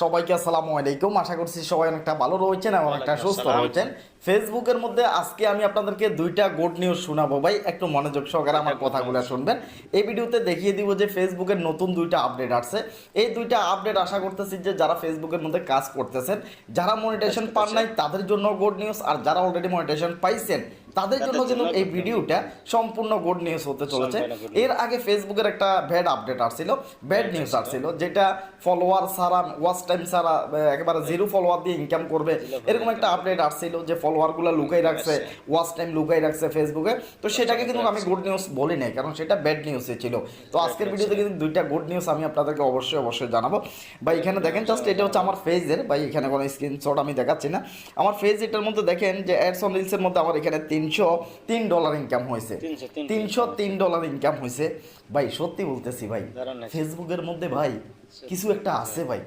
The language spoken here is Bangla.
সবাইকে আসসালামু আলাইকুম। আশা করছি সবাই অনেকটা ভালো রয়েছেন এবং অনেকটা সুস্থ রয়েছেন। ফেসবুকের মধ্যে আজকে আমি আপনাদেরকে দুইটা গুড নিউজ শোনাবো ভাই, একটু মনোযোগ সহকারে আমার কথাগুলো শুনবেন। এই ভিডিওতে দেখিয়ে দিব যে ফেসবুকের নতুন দুইটা আপডেট আসছে। এই দুইটা আপডেট আশা করতেছি যে যারা ফেসবুকের মধ্যে কাজ করতেছেন, যারা মনিটাইজেশন পান নাই তাদের জন্য গুড নিউজ, আর যারা অলরেডি মনিটাইজেশন পাইছেন তাদের জন্য কিন্তু এই ভিডিওটা সম্পূর্ণ গুড নিউজ হতে চলেছে। এর আগে ফেসবুকের একটা ব্যাড আপডেট আসছিল, ব্যাড নিউজ আসছিল, যেটা ফলোয়ার ছাড়া, ওয়াচ টাইম ছাড়া একেবারে জিরো ফলোয়ার দিয়ে ইনকাম করবে, এরকম একটা আপডেট আসছিল যে ফলোয়ারগুলো লুকাই রাখছে, ওয়াচ টাইম লুকাই রাখছে ফেসবুকে। তো সেটাকে কিন্তু আমি গুড নিউজ বলি নাই, কারণ সেটা ব্যাড নিউজই ছিল। তো আজকের ভিডিওতে কিন্তু দুইটা গুড নিউজ আমি আপনাদেরকে অবশ্যই অবশ্যই জানাবো। ভাই এখানে দেখেন, জাস্ট এটা হচ্ছে আমার ফেজের, ভাই এখানে কোনো স্ক্রিনশট আমি দেখাচ্ছি না। আমার ফেজ এটার মধ্যে দেখেন যে অ্যাডস অন রিলসের মধ্যে আমার এখানে $303 ইনকাম হয়েছে, $303 ইনকাম হয়েছে। ভাই সত্যি বলতেছি ভাই, ফেসবুকের মধ্যে ভাই কিছু একটা আছে ভাই,